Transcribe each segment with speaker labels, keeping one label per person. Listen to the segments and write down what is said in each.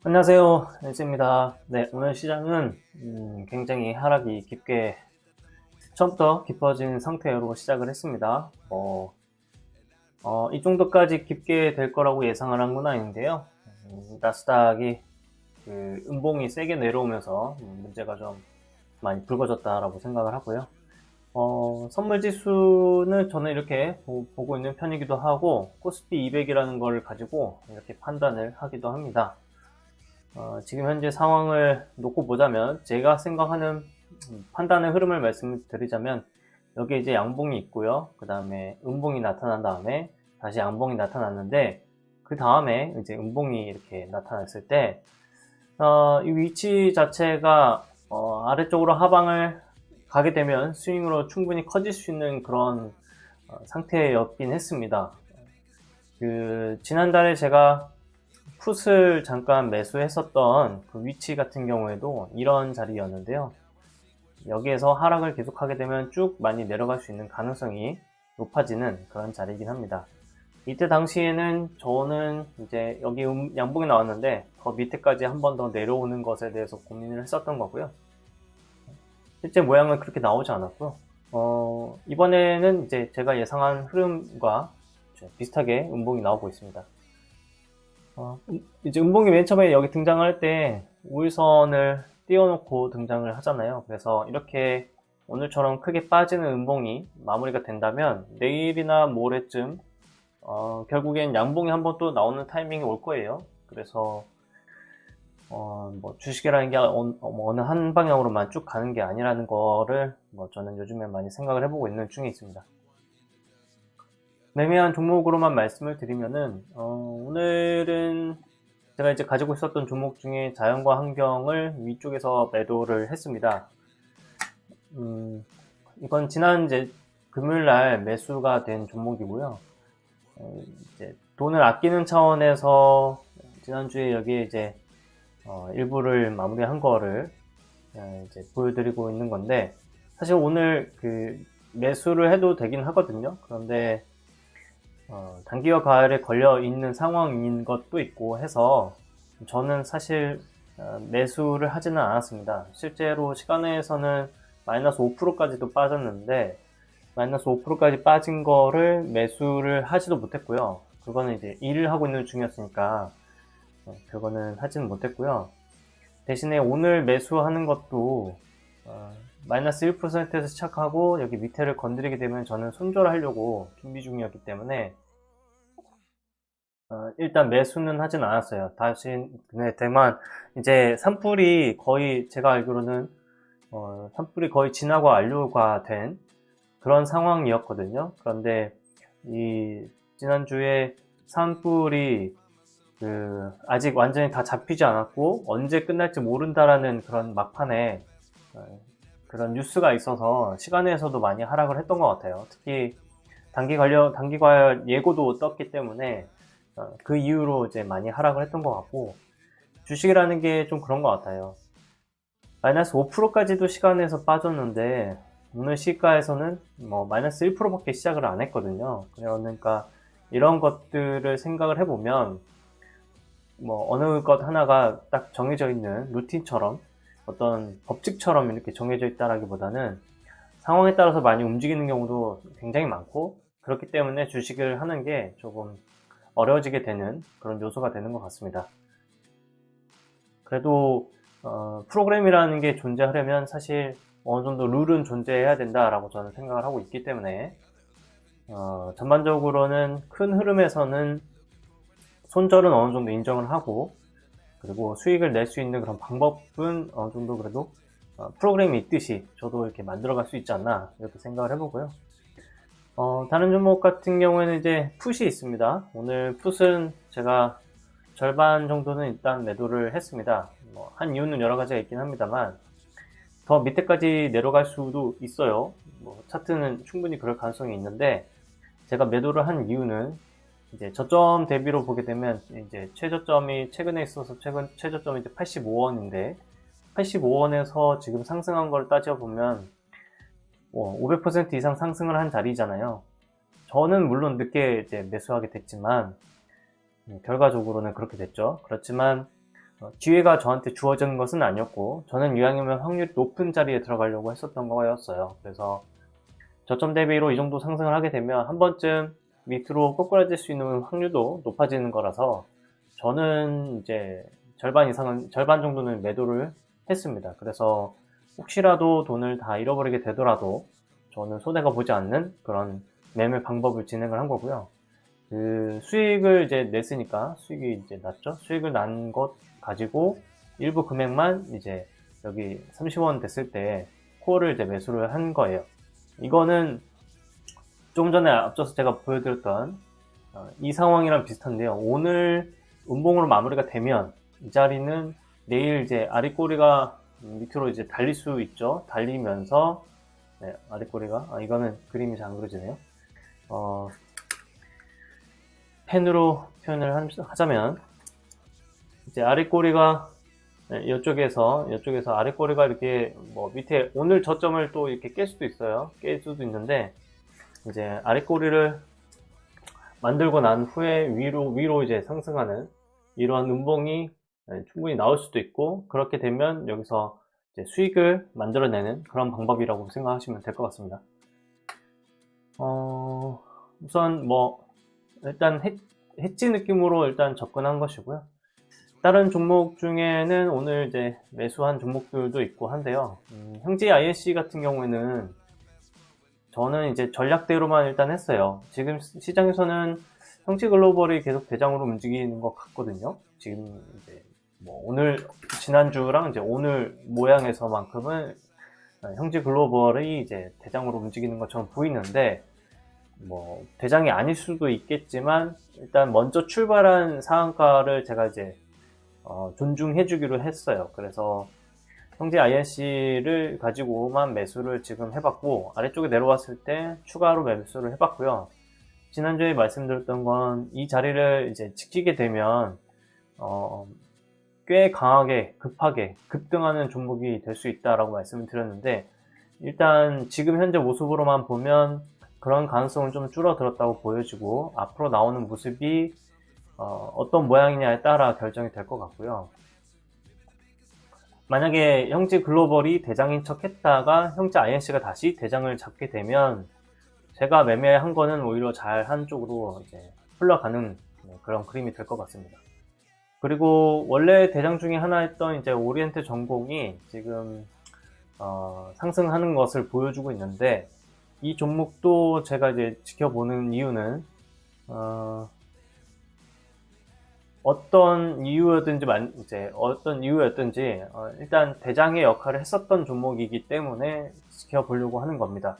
Speaker 1: 안녕하세요. 엔스입니다. 네, 오늘 시장은 굉장히 하락이 깊게 처음부터 깊어진 상태로 시작을 했습니다. 이 정도까지 깊게 될 거라고 예상을 한 건 아닌데요. 나스닥이 음봉이 세게 내려오면서 문제가 좀 많이 불거졌다라고 생각을 하고요. 선물 지수는 저는 이렇게 보고 있는 편이기도 하고 코스피 200이라는 걸 가지고 이렇게 판단을 하기도 합니다. 지금 현재 상황을 놓고 보자면 제가 생각하는 판단의 흐름을 말씀드리자면 여기에 이제 양봉이 있고요. 그 다음에 음봉이 나타난 다음에 다시 양봉이 나타났는데 그 다음에 이제 음봉이 이렇게 나타났을 때 이 위치 자체가 아래쪽으로 하방을 가게 되면 스윙으로 충분히 커질 수 있는 그런 상태였긴 했습니다. 지난달에 제가 풋을 잠깐 매수했었던 그 위치 같은 경우에도 이런 자리였는데요. 여기에서 하락을 계속하게 되면 쭉 많이 내려갈 수 있는 가능성이 높아지는 그런 자리이긴 합니다. 이때 당시에는 저는 이제 여기 양봉이 나왔는데 더 밑에까지 한 번 더 내려오는 것에 대해서 고민을 했었던 거고요. 실제 모양은 그렇게 나오지 않았고요. 이번에는 이제 제가 예상한 흐름과 비슷하게 음봉이 나오고 있습니다. 이제 음봉이 맨 처음에 여기 등장할 때 우일선을 띄워놓고 등장을 하잖아요. 그래서 이렇게 오늘처럼 크게 빠지는 음봉이 마무리가 된다면 내일이나 모레쯤 결국엔 양봉이 한번 또 나오는 타이밍이 올 거예요. 그래서 뭐 주식이라는 게 어느 한 방향으로만 쭉 가는 게 아니라는 거를 저는 요즘에 많이 생각을 해보고 있는 중에 있습니다. 매매한 종목으로만 말씀을 드리면은 오늘은 제가 이제 가지고 있었던 종목 중에 자연과 환경을 위쪽에서 매도를 했습니다. 이건 지난 이제 금요일날 매수가 된 종목이고요. 이제 돈을 아끼는 차원에서 지난주에 여기에 이제 일부를 마무리한 거를 이제 보여드리고 있는 건데, 사실 오늘 매수를 해도 되긴 하거든요. 그런데 단기와 과열에 걸려 있는 상황인 것도 있고 해서 저는 사실 매수를 하지는 않았습니다. 실제로 시간에서는 마이너스 5%까지도 빠졌는데 마이너스 5%까지 빠진 거를 매수를 하지도 못했고요. 그거는 이제 일을 하고 있는 중이었으니까 그거는 하지는 못했고요. 대신에 오늘 매수하는 것도 마이너스 1%에서 시작하고 여기 밑에를 건드리게 되면 저는 손절하려고 준비 중이었기 때문에 일단 매수는 하진 않았어요. 다만 이제 산불이 거의 제가 알기로는 산불이 거의 진화가 완료가 된 그런 상황이었거든요. 그런데 이 지난주에 산불이 아직 완전히 다 잡히지 않았고 언제 끝날지 모른다라는 그런 막판에 그런 뉴스가 있어서 시간에서도 많이 하락을 했던 것 같아요. 특히 단기과열 예고도 떴기 때문에 그 이후로 이제 많이 하락을 했던 것 같고, 주식이라는 게 좀 그런 것 같아요. 마이너스 5%까지도 시간에서 빠졌는데 오늘 시가에서는 마이너스 1%밖에 시작을 안 했거든요. 그러니까 이런 것들을 생각을 해보면 어느 것 하나가 딱 정해져 있는 루틴처럼 어떤 법칙처럼 이렇게 정해져 있다라기보다는 상황에 따라서 많이 움직이는 경우도 굉장히 많고, 그렇기 때문에 주식을 하는 게 조금 어려워지게 되는 그런 요소가 되는 것 같습니다. 그래도 프로그램이라는 게 존재하려면 사실 어느 정도 룰은 존재해야 된다라고 저는 생각을 하고 있기 때문에 전반적으로는 큰 흐름에서는 손절은 어느 정도 인정을 하고, 그리고 수익을 낼 수 있는 그런 방법은 어느 정도 그래도 프로그램이 있듯이 저도 이렇게 만들어갈 수 있지 않나 이렇게 생각을 해보고요. 다른 종목 같은 경우에는 이제 풋이 있습니다. 오늘 풋은 제가 절반 정도는 일단 매도를 했습니다. 한 이유는 여러 가지가 있긴 합니다만 더 밑에까지 내려갈 수도 있어요. 차트는 충분히 그럴 가능성이 있는데 제가 매도를 한 이유는 이제 저점 대비로 보게 되면 이제 최저점이 최근에 있어서 최저점이 이제 85원인데 85원에서 지금 상승한 걸 따져보면 500% 이상 상승을 한 자리잖아요. 저는 물론 늦게 이제 매수하게 됐지만 결과적으로는 그렇게 됐죠. 그렇지만 기회가 저한테 주어진 것은 아니었고, 저는 이왕이면 확률이 높은 자리에 들어가려고 했었던 거였어요. 그래서 저점 대비로 이 정도 상승을 하게 되면 한 번쯤 밑으로 꼬꾸라질 수 있는 확률도 높아지는 거라서 저는 이제 절반 정도는 매도를 했습니다. 그래서 혹시라도 돈을 다 잃어버리게 되더라도 저는 손해가 보지 않는 그런 매매 방법을 진행을 한 거고요. 그 수익을 이제 냈으니까 수익이 이제 났죠. 수익을 난 것 가지고 일부 금액만 이제 여기 30원 됐을 때 콜을 이제 매수를 한 거예요. 이거는 좀 전에 앞서서 제가 보여드렸던 이 상황이랑 비슷한데요. 오늘 음봉으로 마무리가 되면 이 자리는 내일 이제 아랫꼬리가 밑으로 이제 달릴 수 있죠. 달리면서 네, 아랫꼬리가 이거는 그림이 잘 안 그려지네요. 펜으로 표현을 하자면 이제 아랫꼬리가 이쪽에서 아랫꼬리가 이렇게 뭐 밑에 오늘 저점을 또 이렇게 깰 수도 있어요. 깰 수도 있는데 이제 아랫꼬리를 만들고 난 후에 위로 이제 상승하는 이러한 음봉이 충분히 나올 수도 있고, 그렇게 되면 여기서 이제 수익을 만들어내는 그런 방법이라고 생각하시면 될 것 같습니다. 우선 뭐 일단 해지 느낌으로 일단 접근한 것이고요. 다른 종목 중에는 오늘 이제 매수한 종목들도 있고 한데요. 형제 INC 같은 경우에는 저는 이제 전략대로만 일단 했어요. 지금 시장에서는 형제글로벌이 계속 대장으로 움직이는 것 같거든요. 지금 이제 뭐 지난주랑 이제 오늘 모양에서만큼은 형제글로벌이 이제 대장으로 움직이는 것처럼 보이는데, 뭐 대장이 아닐 수도 있겠지만 일단 먼저 출발한 상한가를 제가 이제 존중해 주기로 했어요. 그래서 형제 INC를 가지고만 매수를 지금 해봤고, 아래쪽에 내려왔을 때 추가로 매수를 해봤고요. 지난주에 말씀드렸던 건 이 자리를 이제 지키게 되면 꽤 강하게 급하게 급등하는 종목이 될 수 있다라고 말씀을 드렸는데, 일단 지금 현재 모습으로만 보면 그런 가능성은 좀 줄어들었다고 보여지고, 앞으로 나오는 모습이 어떤 모양이냐에 따라 결정이 될 것 같고요. 만약에 형제 글로벌이 대장인 척 했다가 형제 INC가 다시 대장을 잡게 되면 제가 매매한 거는 오히려 잘한 쪽으로 이제 흘러가는 그런 그림이 될 것 같습니다. 그리고 원래 대장 중에 하나였던 이제 오리엔트 전공이 지금 상승하는 것을 보여주고 있는데, 이 종목도 제가 이제 지켜보는 이유는 어떤 이유였든지 일단 대장의 역할을 했었던 종목이기 때문에 지켜보려고 하는 겁니다.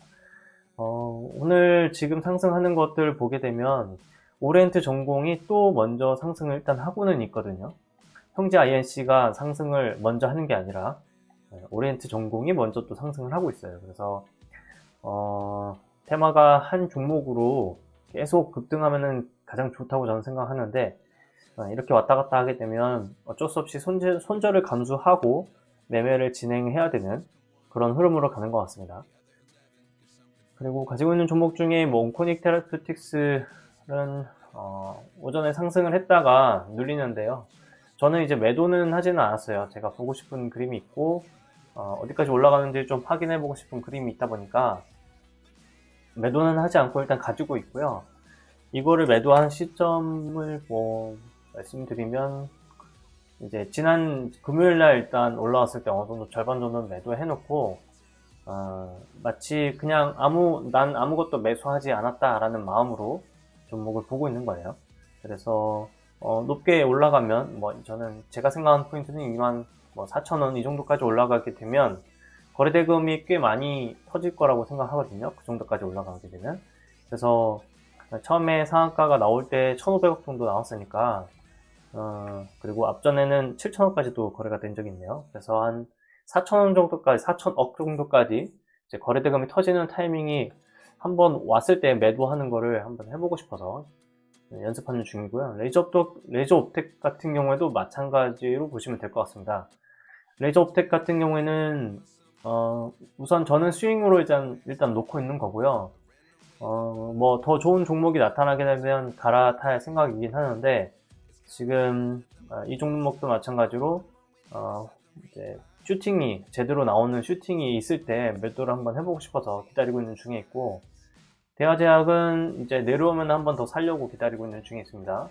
Speaker 1: 오늘 지금 상승하는 것들 보게 되면 오리엔트 전공이 또 먼저 상승을 일단 하고는 있거든요. 형제 INC가 상승을 먼저 하는 게 아니라 오리엔트 전공이 먼저 또 상승을 하고 있어요. 그래서 테마가 한 종목으로 계속 급등하면은 가장 좋다고 저는 생각하는데, 이렇게 왔다 갔다 하게 되면 어쩔 수 없이 손절을 감수하고 매매를 진행해야 되는 그런 흐름으로 가는 것 같습니다. 그리고 가지고 있는 종목 중에 뭐 온코닉 테라퓨틱스는 오전에 상승을 했다가 눌리는데요. 저는 이제 매도는 하지는 않았어요. 제가 보고 싶은 그림이 있고 어디까지 올라가는지 좀 확인해 보고 싶은 그림이 있다 보니까 매도는 하지 않고 일단 가지고 있고요. 이거를 매도한 시점을 뭐 말씀드리면, 이제 지난 금요일날 일단 올라왔을 때 어느 정도 절반 정도는 매도해 놓고 마치 그냥 난 아무것도 매수하지 않았다라는 마음으로 종목을 보고 있는 거예요. 그래서 높게 올라가면 저는 제가 생각하는 포인트는 24,000원 이 정도까지 올라가게 되면 거래대금이 꽤 많이 터질 거라고 생각하거든요. 그 정도까지 올라가게 되면. 그래서 처음에 상한가가 나올 때 1,500억 정도 나왔으니까 그리고 앞전에는 7,000원까지도 거래가 된 적이 있네요. 그래서 한 4,000원 정도까지, 4,000억 정도까지 이제 거래대금이 터지는 타이밍이 한번 왔을 때 매도하는 거를 한번 해보고 싶어서 연습하는 중이고요. 레이저옵텍 같은 경우에도 마찬가지로 보시면 될 것 같습니다. 레이저옵텍 같은 경우에는 우선 저는 스윙으로 일단 놓고 있는 거고요. 뭐 더 좋은 종목이 나타나게 되면 갈아탈 생각이긴 하는데, 지금 이 종목도 마찬가지로 이제 슈팅이 제대로 나오는 슈팅이 있을 때 매도를 한번 해보고 싶어서 기다리고 있는 중에 있고, 대화제약은 이제 내려오면 한번 더 살려고 기다리고 있는 중에 있습니다.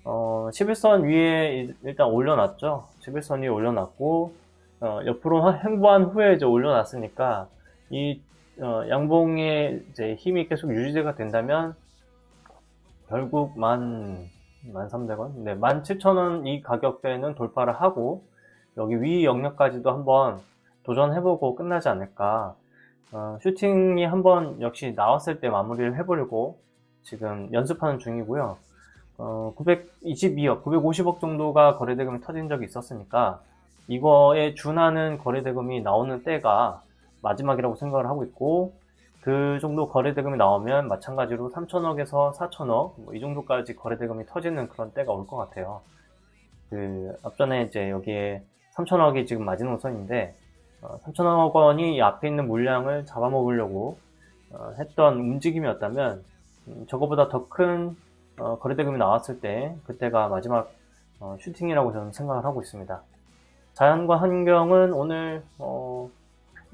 Speaker 1: 11선 위에 일단 올려놨죠. 11선 위에 올려놨고, 옆으로 횡보한 후에 이제 올려놨으니까, 이, 양봉의 이제 힘이 계속 유지가 된다면, 결국 13,000원? 네, 17,000원 이 가격대는 돌파를 하고, 여기 위 영역까지도 한번 도전해보고 끝나지 않을까. 슈팅이 한번 역시 나왔을 때 마무리를 해보려고 지금 연습하는 중이고요. 922억, 950억 정도가 거래대금이 터진 적이 있었으니까 이거에 준하는 거래대금이 나오는 때가 마지막이라고 생각을 하고 있고, 그 정도 거래대금이 나오면 마찬가지로 3천억에서 4천억 이 정도까지 거래대금이 터지는 그런 때가 올 것 같아요. 앞전에 이제 여기에 3천억이 지금 마지노선인데 3천억 원이 이 앞에 있는 물량을 잡아먹으려고 했던 움직임이었다면, 저거보다 더 큰 거래대금이 나왔을 때 그때가 마지막 슈팅이라고 저는 생각을 하고 있습니다. 자연과 환경은 오늘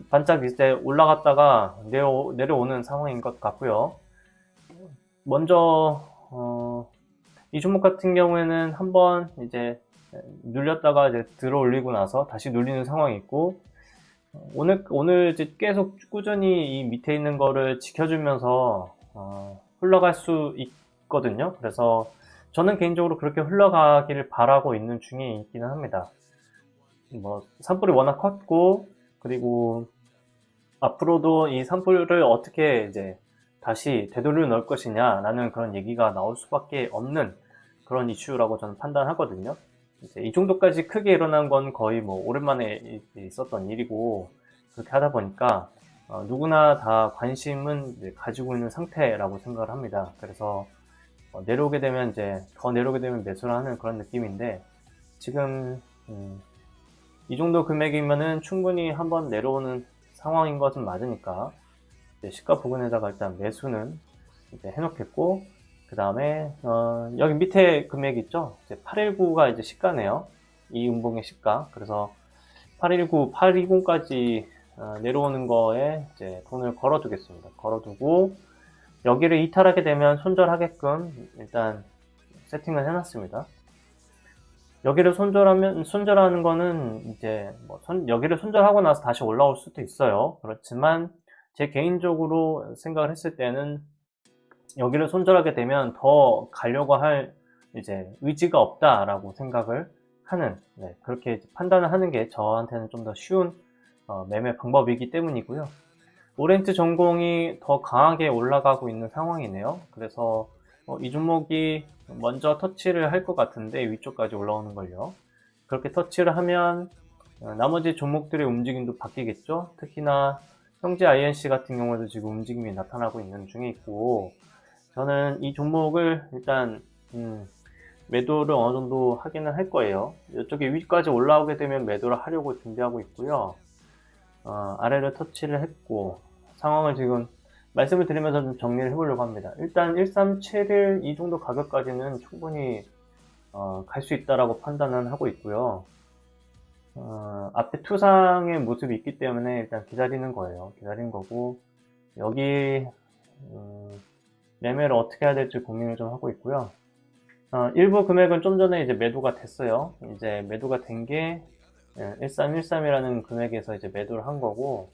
Speaker 1: 반짝 이제 올라갔다가 내려오는 상황인 것 같고요. 먼저 이 종목 같은 경우에는 한번 이제 눌렸다가 이제 들어 올리고 나서 다시 눌리는 상황이 있고, 오늘 이제 계속 꾸준히 이 밑에 있는 거를 지켜주면서 흘러갈 수 있거든요. 그래서 저는 개인적으로 그렇게 흘러가기를 바라고 있는 중에 있기는 합니다. 산불이 워낙 컸고, 그리고 앞으로도 이 산불을 어떻게 이제 다시 되돌려 넣을 것이냐라는 그런 얘기가 나올 수밖에 없는 그런 이슈라고 저는 판단하거든요. 이제 이 정도까지 크게 일어난 건 거의 오랜만에 있었던 일이고, 그렇게 하다 보니까 누구나 다 관심은 이제 가지고 있는 상태라고 생각을 합니다. 그래서 내려오게 되면 더 내려오게 되면 매수를 하는 그런 느낌인데, 지금 이 정도 금액이면은 충분히 한번 내려오는 상황인 것은 맞으니까 시가 부근에다가 일단 매수는 이제 해놓겠고, 그 다음에 여기 밑에 금액 있죠? 819가 이제 시가네요. 이 음봉의 시가. 그래서 819, 820까지 내려오는 거에 이제 돈을 걸어두겠습니다. 걸어두고 여기를 이탈하게 되면 손절하게끔 일단 세팅을 해놨습니다. 여기를 손절하는 거는 이제 여기를 손절하고 나서 다시 올라올 수도 있어요. 그렇지만 제 개인적으로 생각을 했을 때는 여기를 손절하게 되면 더 가려고 할 이제 의지가 없다라고 생각을 하는, 그렇게 판단을 하는 게 저한테는 좀 더 쉬운 매매 방법이기 때문이고요. 오렌트 전공이 더 강하게 올라가고 있는 상황이네요. 그래서 이 종목이 먼저 터치를 할 것 같은데, 위쪽까지 올라오는 걸요. 그렇게 터치를 하면 나머지 종목들의 움직임도 바뀌겠죠. 특히나 형제 INC 같은 경우에도 지금 움직임이 나타나고 있는 중에 있고, 저는 이 종목을 일단 매도를 어느 정도 하기는 할 거예요. 이쪽에 위까지 올라오게 되면 매도를 하려고 준비하고 있고요. 아래를 터치를 했고, 상황을 지금 말씀을 드리면서 좀 정리를 해보려고 합니다. 일단 1371 이 정도 가격까지는 충분히 갈 수 있다라고 판단은 하고 있고요. 앞에 투상의 모습이 있기 때문에 일단 기다리는 거예요. 기다린 거고, 여기 매매를 어떻게 해야 될지 고민을 좀 하고 있고요. 일부 금액은 좀 전에 이제 매도가 됐어요. 이제 매도가 된 게 1313이라는 금액에서 이제 매도를 한 거고,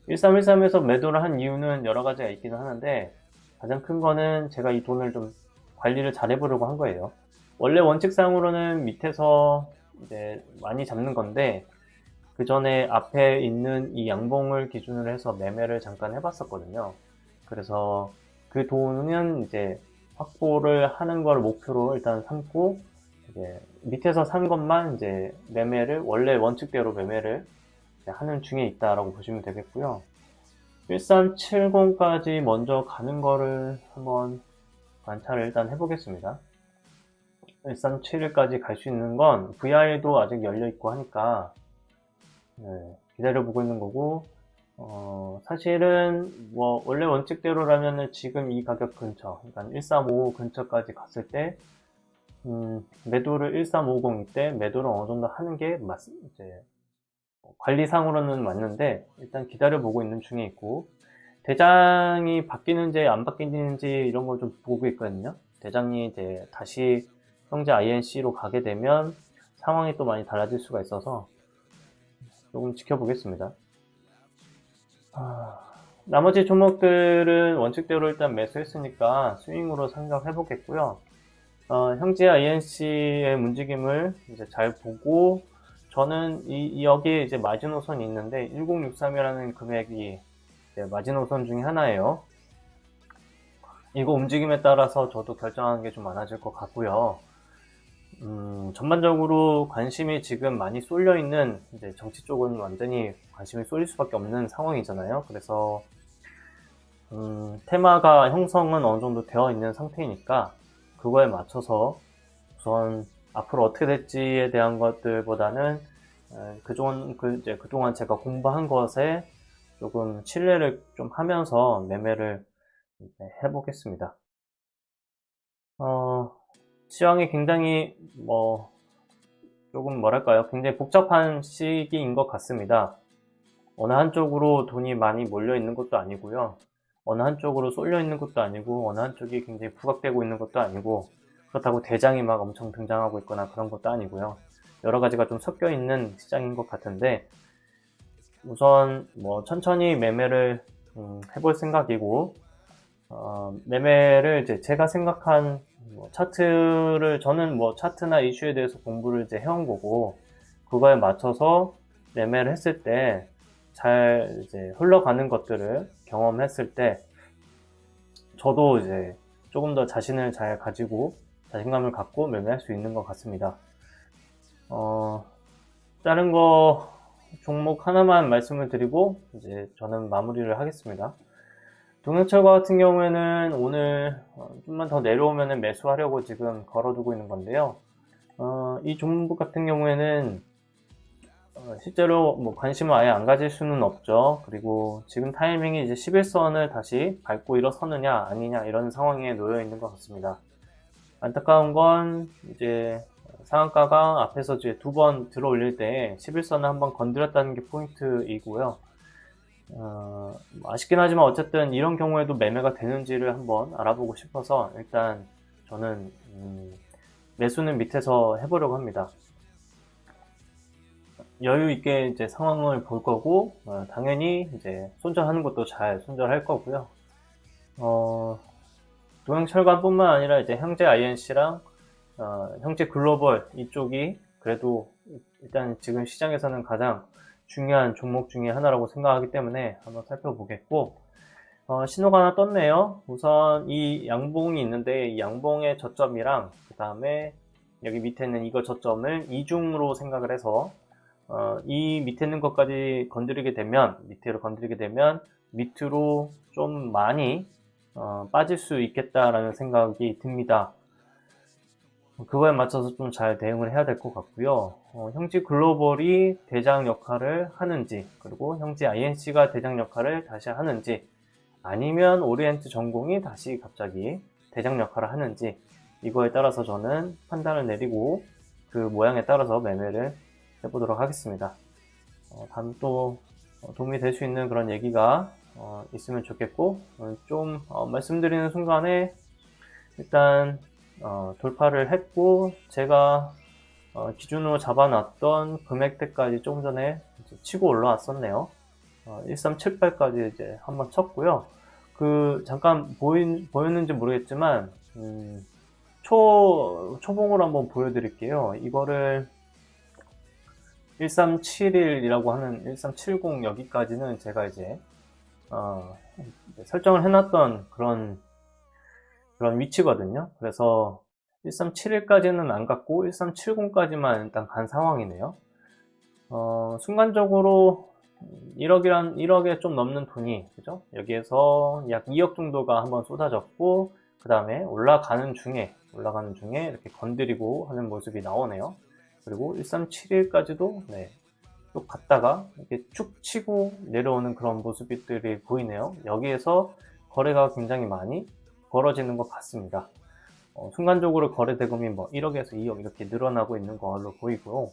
Speaker 1: 1313에서 매도를 한 이유는 여러 가지가 있기는 하는데, 가장 큰 거는 제가 이 돈을 좀 관리를 잘 해보려고 한 거예요. 원래 원칙상으로는 밑에서 이제 많이 잡는 건데, 그 전에 앞에 있는 이 양봉을 기준으로 해서 매매를 잠깐 해봤었거든요. 그래서 그 돈은 이제 확보를 하는 걸 목표로 일단 삼고, 이제 밑에서 산 것만 이제 매매를, 원래 원칙대로 매매를 하는 중에 있다라고 보시면 되겠고요. 1370까지 먼저 가는 거를 한번 관찰을 일단 해보겠습니다. 1371까지 갈 수 있는 건 VI도 아직 열려있고 하니까 기다려보고 있는 거고, 사실은 원래 원칙대로라면은 지금 이 가격 근처, 그러니까 1355 근처까지 갔을 때 매도를 1350 이때 매도를 어느 정도 하는 게 이제 관리상으로는 맞는데 일단 기다려보고 있는 중에 있고, 대장이 바뀌는지 안 바뀌는지 이런 걸 좀 보고 있거든요. 대장이 이제 다시 형제 INC로 가게 되면 상황이 또 많이 달라질 수가 있어서 조금 지켜보겠습니다. 나머지 종목들은 원칙대로 일단 매수했으니까 스윙으로 생각해 보겠고요. 형제 INC의 움직임을 이제 잘 보고, 저는 여기에 이제 마지노선이 있는데 1063이라는 금액이 마지노선 중에 하나예요. 이거 움직임에 따라서 저도 결정하는 게 좀 많아질 것 같고요. 전반적으로 관심이 지금 많이 쏠려 있는, 이제 정치 쪽은 완전히 관심이 쏠릴 수밖에 없는 상황이잖아요. 그래서 테마가 형성은 어느 정도 되어 있는 상태이니까 그거에 맞춰서 우선 앞으로 어떻게 될지에 대한 것들보다는 그동안 제가 공부한 것에 조금 신뢰를 좀 하면서 매매를 해보겠습니다. 시황이 굉장히 조금 뭐랄까요, 굉장히 복잡한 시기인 것 같습니다. 어느 한쪽으로 돈이 많이 몰려 있는 것도 아니고요, 어느 한쪽으로 쏠려 있는 것도 아니고, 어느 한쪽이 굉장히 부각되고 있는 것도 아니고, 그렇다고 대장이 막 엄청 등장하고 있거나 그런 것도 아니고요. 여러 가지가 좀 섞여 있는 시장인 것 같은데, 우선 천천히 매매를 해볼 생각이고, 매매를 이제 제가 생각한 차트를, 저는 차트나 이슈에 대해서 공부를 이제 해온 거고, 그거에 맞춰서 매매를 했을 때 잘 이제 흘러가는 것들을 경험했을 때 저도 이제 조금 더 자신을 잘 가지고 자신감을 갖고 매매할 수 있는 것 같습니다. 다른 거 종목 하나만 말씀을 드리고 이제 저는 마무리를 하겠습니다. 동양철과 같은 경우에는 오늘 좀만 더 내려오면 매수하려고 지금 걸어두고 있는 건데요. 이 종목 같은 경우에는 실제로 관심을 아예 안 가질 수는 없죠. 그리고 지금 타이밍이 이제 11선을 다시 밟고 일어서느냐 아니냐 이런 상황에 놓여 있는 것 같습니다. 안타까운 건 이제 상한가가 앞에서 이제 두 번 들어 올릴 때 11선을 한번 건드렸다는 게 포인트이고요. 아쉽긴 하지만 어쨌든 이런 경우에도 매매가 되는지를 한번 알아보고 싶어서 일단 저는 매수는 밑에서 해보려고 합니다. 여유 있게 이제 상황을 볼 거고, 당연히 이제 손절하는 것도 잘 손절할 거고요. 동양철관뿐만 아니라 이제 형제 INC랑 형제 글로벌 이쪽이 그래도 일단 지금 시장에서는 가장 중요한 종목 중에 하나라고 생각하기 때문에 한번 살펴보겠고, 신호가 하나 떴네요. 우선 이 양봉이 있는데 이 양봉의 저점이랑 그 다음에 여기 밑에 있는 이거 저점을 이중으로 생각을 해서 이 밑에 있는 것까지 건드리게 되면, 밑으로 건드리게 되면 밑으로 좀 많이 빠질 수 있겠다라는 생각이 듭니다. 그거에 맞춰서 좀 잘 대응을 해야 될 것 같고요. 형제 글로벌이 대장 역할을 하는지, 그리고 형제 INC가 대장 역할을 다시 하는지, 아니면 오리엔트 전공이 다시 갑자기 대장 역할을 하는지, 이거에 따라서 저는 판단을 내리고 그 모양에 따라서 매매를 해보도록 하겠습니다. 다음 또 도움이 될 수 있는 그런 얘기가 있으면 좋겠고, 좀 말씀드리는 순간에 일단 돌파를 했고, 제가 기준으로 잡아놨던 금액대까지 조금 전에 치고 올라왔었네요. 1378까지 이제 한번 쳤고요. 잠깐 보였는지 모르겠지만 초봉으로 한번 보여드릴게요. 이거를 1371이라고 하는 1370 여기까지는 제가 이제 설정을 해놨던 그런 위치거든요. 그래서 1371까지는 안 갔고 1370까지만 일단 간 상황이네요. 순간적으로 1억에 좀 넘는 돈이, 그죠? 여기에서 약 2억 정도가 한번 쏟아졌고, 그 다음에 올라가는 중에 이렇게 건드리고 하는 모습이 나오네요. 그리고 1371까지도 쭉 갔다가 이렇게 쭉 치고 내려오는 그런 모습들이 보이네요. 여기에서 거래가 굉장히 많이 벌어지는 것 같습니다. 순간적으로 거래 대금이 뭐 1억에서 2억 이렇게 늘어나고 있는 걸로 보이고요.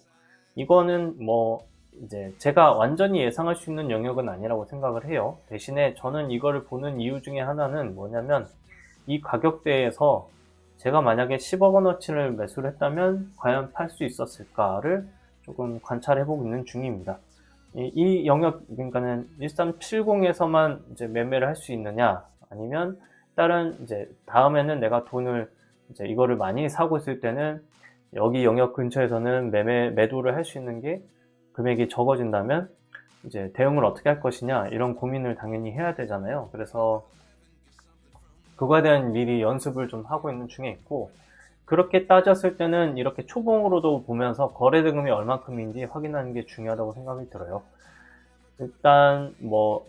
Speaker 1: 이거는 뭐 이제 제가 완전히 예상할 수 있는 영역은 아니라고 생각을 해요. 대신에 저는 이거를 보는 이유 중에 하나는 뭐냐면, 이 가격대에서 제가 만약에 10억 원어치를 매수를 했다면 과연 팔 수 있었을까를 조금 관찰해보고 있는 중입니다. 이 영역, 그러니까는 1370에서만 이제 매매를 할 수 있느냐, 아니면 다른 이제 다음에는 내가 돈을 이제 이거를 많이 사고 있을 때는 여기 영역 근처에서는 매도를 할 수 있는 게 금액이 적어진다면 이제 대응을 어떻게 할 것이냐, 이런 고민을 당연히 해야 되잖아요. 그래서 그거에 대한 미리 연습을 좀 하고 있는 중에 있고, 그렇게 따졌을 때는 이렇게 초봉으로도 보면서 거래 대금이 얼마큼인지 확인하는 게 중요하다고 생각이 들어요. 일단 뭐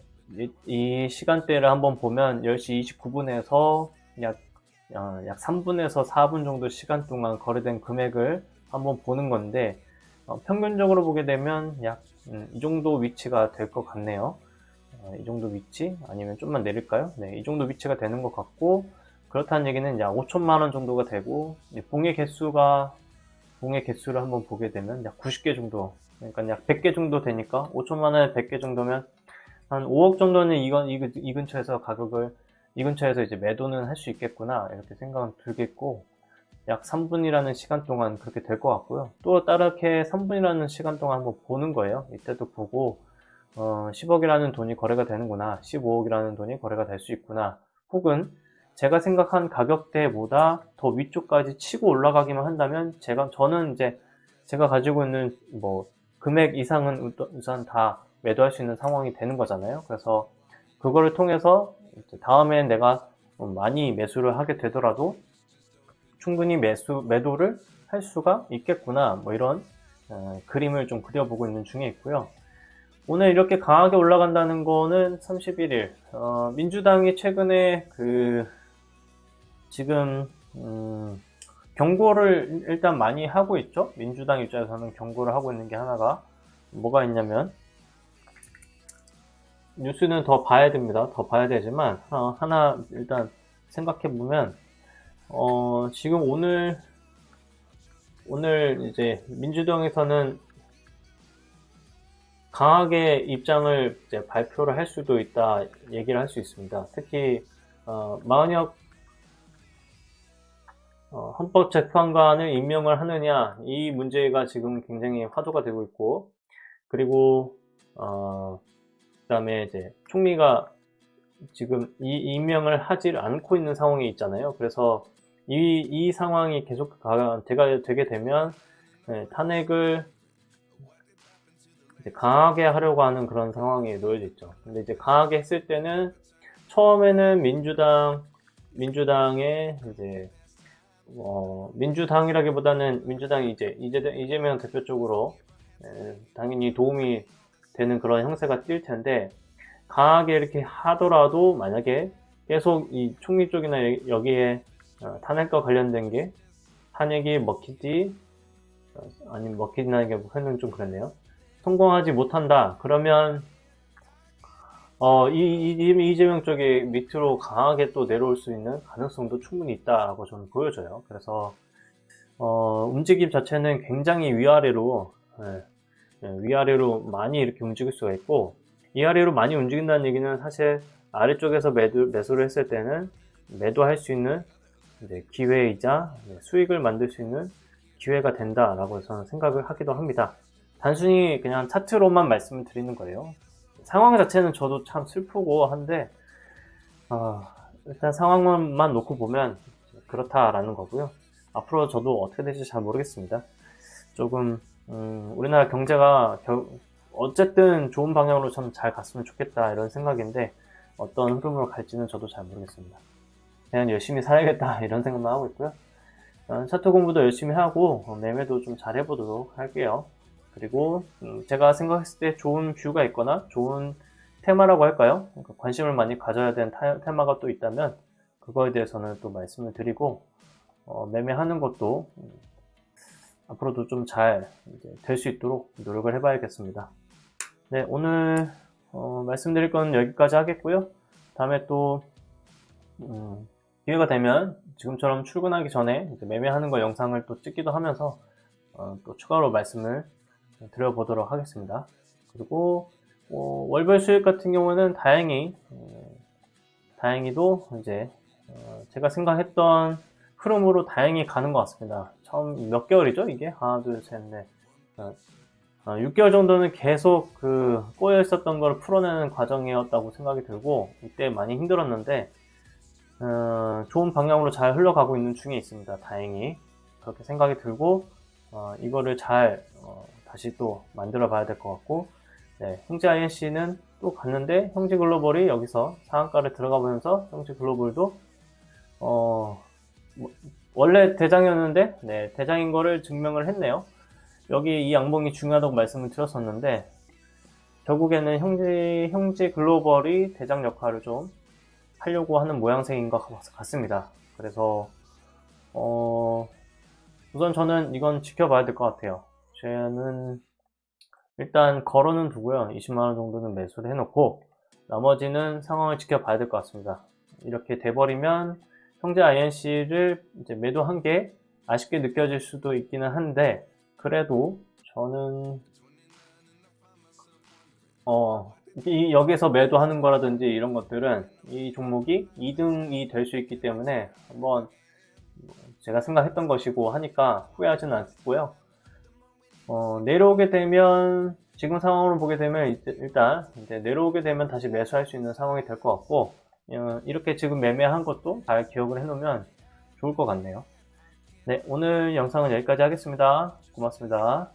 Speaker 1: 이 시간대를 한번 보면 10시 29분에서 약 3분에서 4분 정도 시간 동안 거래된 금액을 한번 보는 건데, 평균적으로 보게 되면 약 이 정도 위치가 될 것 같네요. 이 정도 위치, 아니면 좀만 내릴까요? 네, 이 정도 위치가 되는 것 같고, 그렇다는 얘기는 약 5천만 원 정도가 되고, 봉의 개수를 한번 보게 되면 약 90개 정도, 그러니까 약 100개 정도 되니까 5천만 원에 100개 정도면 한 5억 정도는 이 근처에서 이 근처에서 이제 매도는 할 수 있겠구나, 이렇게 생각은 들겠고, 약 3분이라는 시간 동안 그렇게 될 것 같고요. 또 다르게 3분이라는 시간 동안 한번 보는 거예요. 이때도 보고 10억이라는 돈이 거래가 되는구나, 15억이라는 돈이 거래가 될 수 있구나, 혹은 제가 생각한 가격대보다 더 위쪽까지 치고 올라가기만 한다면 저는 이제 제가 가지고 있는 뭐 금액 이상은 우선 다 매도할 수 있는 상황이 되는 거잖아요. 그래서 그거를 통해서 다음에 내가 많이 매수를 하게 되더라도 충분히 매도를 할 수가 있겠구나, 뭐 이런 그림을 좀 그려보고 있는 중에 있고요. 오늘 이렇게 강하게 올라간다는 거는 31일 민주당이 최근에 지금 경고를 일단 많이 하고 있죠. 민주당 입장에서는 경고를 하고 있는 게 하나가 뭐가 있냐면, 뉴스는 더 봐야 됩니다. 더 봐야 되지만 하나 일단 생각해 보면, 지금 오늘 이제 민주당에서는 강하게 입장을 이제 발표를 할 수도 있다, 얘기를 할 수 있습니다. 특히 마은혁 헌법재판관을 임명을 하느냐, 이 문제가 지금 굉장히 화두가 되고 있고, 그리고 그다음에 이제 총리가 지금 이 임명을 하지 않고 있는 상황이 있잖아요. 그래서 이 상황이 계속 되게 되면 탄핵을 이제 강하게 하려고 하는 그런 상황에 놓여져 있죠. 근데 이제 강하게 했을 때는 처음에는 민주당의 이제 민주당이라기보다는 민주당이 이제 이재명 대표 쪽으로 당연히 도움이 되는 그런 형세가 띌 텐데, 강하게 이렇게 하더라도 만약에 계속 이 총리 쪽이나 여기에 탄핵과 관련된 게 탄핵이 먹힐지 아니면 먹히는 게 표현은 좀 그렇네요. 성공하지 못한다 그러면 이재명 쪽이 밑으로 강하게 또 내려올 수 있는 가능성도 충분히 있다라고 저는 보여져요. 그래서 움직임 자체는 굉장히 위아래로 많이 이렇게 움직일 수가 있고, 위아래로 많이 움직인다는 얘기는 사실 아래쪽에서 매수를 했을 때는 매도할 수 있는 이제 기회이자 수익을 만들 수 있는 기회가 된다라고 저는 생각을 하기도 합니다. 단순히 그냥 차트로만 말씀을 드리는 거예요. 상황 자체는 저도 참 슬프고 한데 일단 상황만 놓고 보면 그렇다라는 거고요. 앞으로 저도 어떻게 될지 잘 모르겠습니다. 조금 우리나라 경제가 어쨌든 좋은 방향으로 좀 잘 갔으면 좋겠다, 이런 생각인데 어떤 흐름으로 갈지는 저도 잘 모르겠습니다. 그냥 열심히 살아야겠다, 이런 생각만 하고 있고요. 차트 공부도 열심히 하고 매매도 좀 잘 해보도록 할게요. 그리고 제가 생각했을 때 좋은 뷰가 있거나 좋은 테마라고 할까요? 그러니까 관심을 많이 가져야 되는 테마가 또 있다면 그거에 대해서는 또 말씀을 드리고, 매매하는 것도 앞으로도 좀 잘 될 수 있도록 노력을 해봐야겠습니다. 네, 오늘 말씀드릴 건 여기까지 하겠고요. 다음에 또 기회가 되면 지금처럼 출근하기 전에 이제 매매하는 거 영상을 또 찍기도 하면서 또 추가로 말씀을 드려보도록 하겠습니다. 그리고 월별 수익 같은 경우는 다행히도 이제 제가 생각했던 흐름으로 다행히 가는 것 같습니다. 처음 몇 개월이죠? 이게 하나, 둘, 셋, 넷, 6개월 정도는 계속 꼬여 있었던 걸 풀어내는 과정이었다고 생각이 들고, 이때 많이 힘들었는데 좋은 방향으로 잘 흘러가고 있는 중에 있습니다. 다행히 그렇게 생각이 들고, 이거를 잘 다시 또 만들어 봐야 될 것 같고, 네, 형제 INC는 또 갔는데 형제 글로벌이 여기서 상한가를 들어가 보면서 형제 글로벌도 원래 대장이었는데, 네, 대장인 거를 증명을 했네요. 여기 이 양봉이 중요하다고 말씀을 드렸었는데, 결국에는 형제 글로벌이 대장 역할을 좀 하려고 하는 모양새인 것 같습니다. 그래서 우선 저는 이건 지켜봐야 될 것 같아요. 저는 일단 걸어는 두고요. 20만원 정도는 매수를 해놓고 나머지는 상황을 지켜봐야 될 것 같습니다. 이렇게 돼버리면 형제 INC를 이제 매도한 게 아쉽게 느껴질 수도 있기는 한데, 그래도 저는 여기서 매도하는 거라든지 이런 것들은 이 종목이 2등이 될 수 있기 때문에 한번 제가 생각했던 것이고 하니까 후회하지는 않고요. 내려오게 되면, 지금 상황으로 보게 되면 일단 이제 내려오게 되면 다시 매수할 수 있는 상황이 될 것 같고, 이렇게 지금 매매한 것도 잘 기억을 해놓으면 좋을 것 같네요. 네, 오늘 영상은 여기까지 하겠습니다. 고맙습니다.